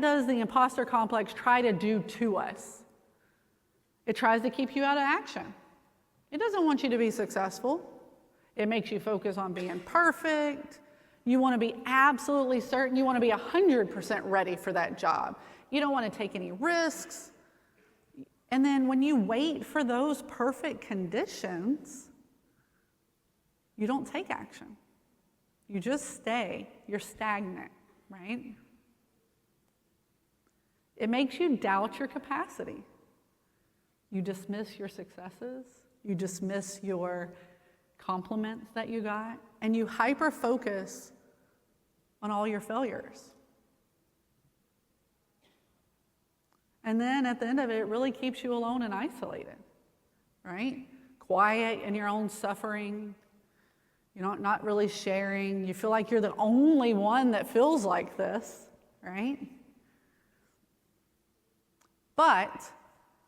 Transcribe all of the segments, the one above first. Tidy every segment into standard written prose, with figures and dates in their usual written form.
does the imposter complex try to do to us? It tries to keep you out of action. It doesn't want you to be successful. It makes you focus on being perfect. You want to be absolutely certain. You want to be 100% ready for that job. You don't want to take any risks. And then when you wait for those perfect conditions, you don't take action. You just stay. You're stagnant, right? It makes you doubt your capacity. You dismiss your successes. You dismiss your compliments that you got. And you hyper-focus on all your failures. And then at the end of it, it really keeps you alone and isolated, right? Quiet in your own suffering. You're not really sharing. You feel like you're the only one that feels like this, right? But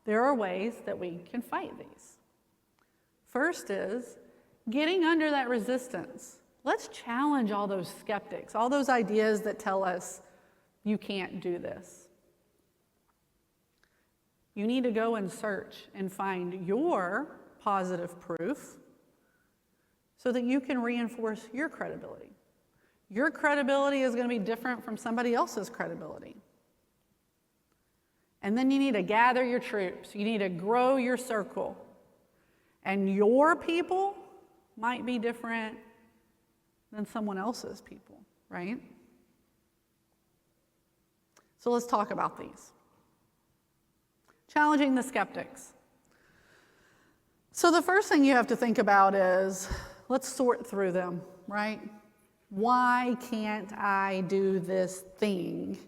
there are ways that we can fight these. First is getting under that resistance. Let's challenge all those skeptics, all those ideas that tell us you can't do this. You need to go and search and find your positive proof so that you can reinforce your credibility. Your credibility is going to be different from somebody else's credibility. And then you need to gather your troops. You need to grow your circle. And your people might be different than someone else's people, right? So let's talk about these. Challenging the skeptics. So the first thing you have to think about is, let's sort through them, right? Why can't I do this thing?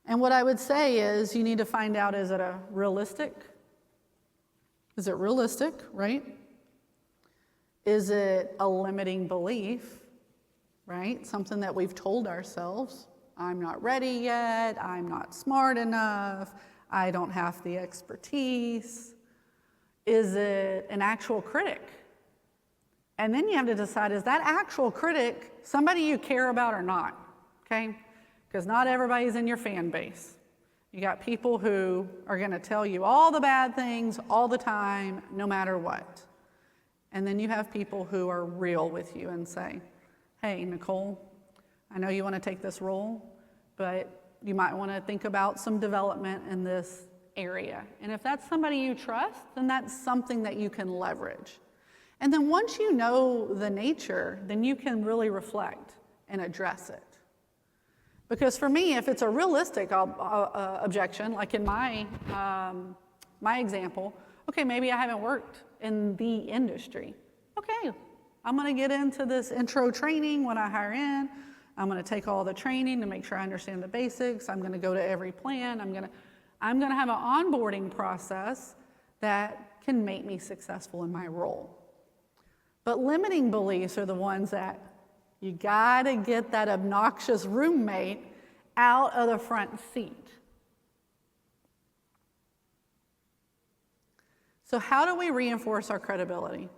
And what I would say is you need to find out, is it realistic, right? Is it a limiting belief, right? Something that we've told ourselves, I'm not ready yet, I'm not smart enough, I don't have the expertise. Is it an actual critic? And then you have to decide, is that actual critic somebody you care about or not, okay? Because not everybody's in your fan base. You got people who are going to tell you all the bad things all the time, no matter what. And then you have people who are real with you and say, hey, Nicole, I know you want to take this role, but you might want to think about some development in this area. And if that's somebody you trust, then that's something that you can leverage. And then once you know the nature, then you can really reflect and address it. Because for me, if it's a realistic objection, like in my example, okay, maybe I haven't worked in the industry. Okay, I'm going to get into this intro training when I hire in. I'm going to take all the training to make sure I understand the basics. I'm going to go to every plan. I'm going to have an onboarding process that can make me successful in my role. But limiting beliefs are the ones that you got to get that obnoxious roommate out of the front seat. So how do we reinforce our credibility?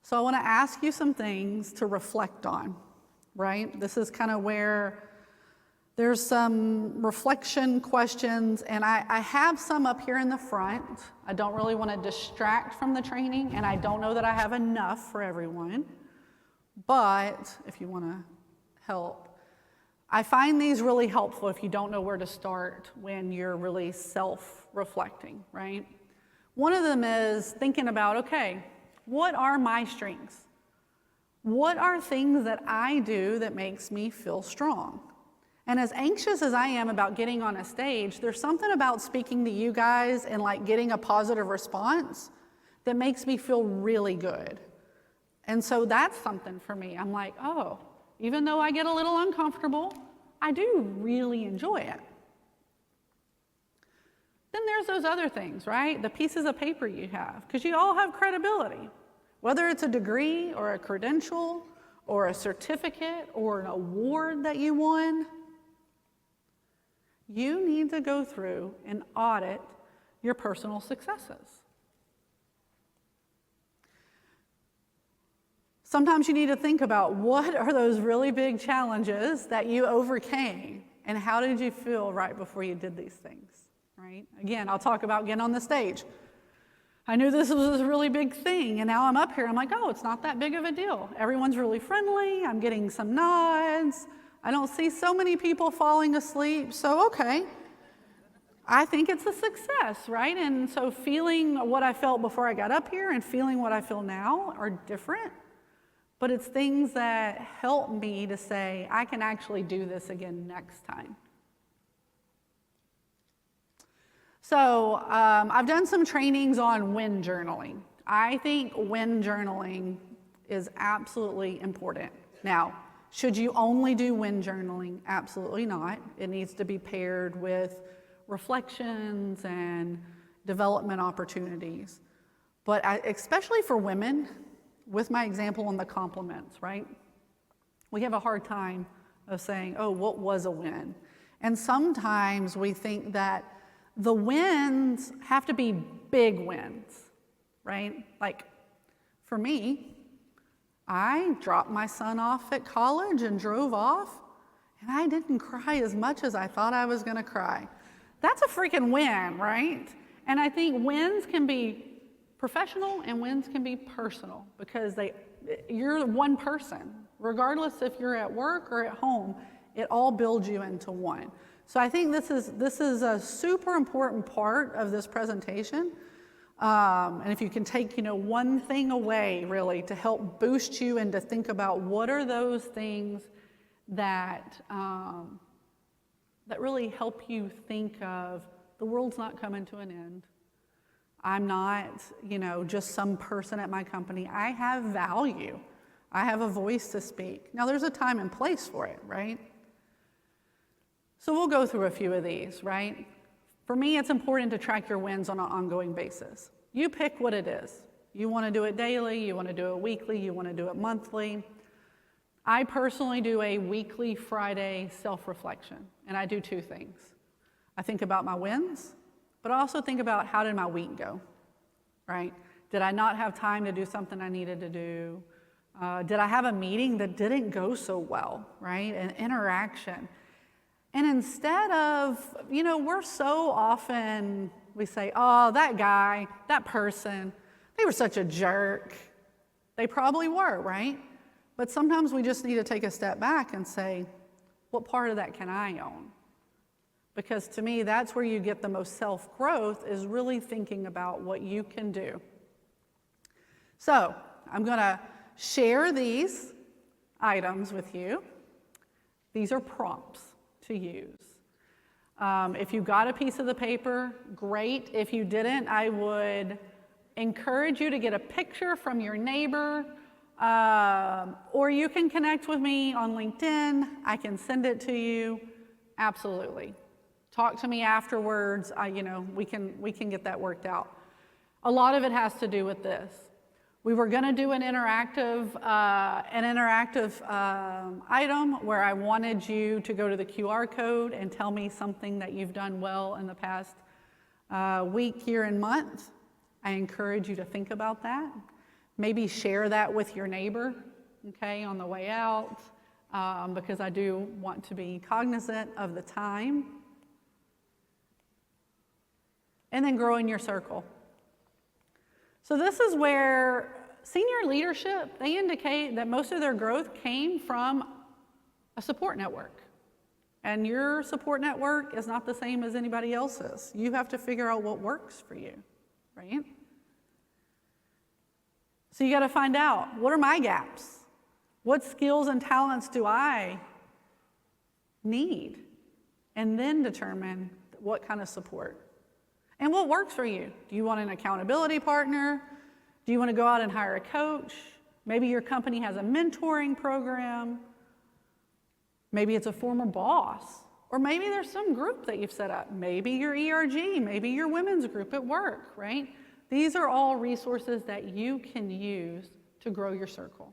So I want to ask you some things to reflect on, right? This is kind of where there's some reflection questions, and I have some up here in the front. I don't really want to distract from the training, and I don't know that I have enough for everyone. But if you want to help, I find these really helpful if you don't know where to start when you're really self-reflecting, right? One of them is thinking about, okay, what are my strengths? What are things that I do that makes me feel strong? And as anxious as I am about getting on a stage, there's something about speaking to you guys and like getting a positive response that makes me feel really good. And so that's something for me. I'm like, oh, even though I get a little uncomfortable, I do really enjoy it. Then there's those other things, right? The pieces of paper you have, because you all have credibility. Whether it's a degree or a credential or a certificate or an award that you won, you need to go through and audit your personal successes. Sometimes you need to think about what are those really big challenges that you overcame, and how did you feel right before you did these things, right? Again, I'll talk about getting on the stage. I knew this was a really big thing, and now I'm up here. I'm like, oh, it's not that big of a deal. Everyone's really friendly. I'm getting some nods. I don't see so many people falling asleep, so okay. I think it's a success, right? And so feeling what I felt before I got up here and feeling what I feel now are different, but it's things that help me to say, I can actually do this again next time. So I've done some trainings on win journaling. I think win journaling is absolutely important. Now, should you only do win journaling? Absolutely not. It needs to be paired with reflections and development opportunities. But especially for women, with my example on the compliments, right? We have a hard time of saying, oh, what was a win? And sometimes we think that the wins have to be big wins, right? Like for me, I dropped my son off at college and drove off, and I didn't cry as much as I thought I was gonna cry. That's a freaking win, right? And I think wins can be professional and wins can be personal, because you're one person. Regardless if you're at work or at home, it all builds you into one. So I think this is a super important part of this presentation. And if you can take one thing away really to help boost you and to think about what are those things that that really help you think of the world's not coming to an end. I'm not just some person at my company. I have value. I have a voice to speak. Now there's a time and place for it, right? So we'll go through a few of these, right? For me, it's important to track your wins on an ongoing basis. You pick what it is. You want to do it daily, you want to do it weekly, you want to do it monthly. I personally do a weekly Friday self-reflection, and I do two things. I think about my wins, but I also think about how did my week go, right? Did I not have time to do something I needed to do? Did I have a meeting that didn't go so well, right? An interaction. And instead of, we're so often, we say, oh, that guy, that person, they were such a jerk. They probably were, right? But sometimes we just need to take a step back and say, what part of that can I own? Because to me, that's where you get the most self-growth, is really thinking about what you can do. So I'm going to share these items with you. These are prompts to use. If you got a piece of the paper, great. If you didn't, I would encourage you to get a picture from your neighbor, or you can connect with me on LinkedIn. I can send it to you. Absolutely. Talk to me afterwards. We can get that worked out. A lot of it has to do with this. We were going to do an interactive item where I wanted you to go to the QR code and tell me something that you've done well in the past week, year, and month. I encourage you to think about that. Maybe share that with your neighbor, okay, on the way out, because I do want to be cognizant of the time. And then grow in your circle. So this is where senior leadership, they indicate that most of their growth came from a support network. And your support network is not the same as anybody else's. You have to figure out what works for you, right? So you got to find out, what are my gaps? What skills and talents do I need? And then determine what kind of support. And what works for you? Do you want an accountability partner? Do you want to go out and hire a coach? Maybe your company has a mentoring program. Maybe it's a former boss. Or maybe there's some group that you've set up. Maybe your ERG, maybe your women's group at work, right? These are all resources that you can use to grow your circle.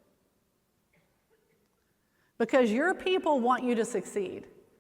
Because your people want you to succeed.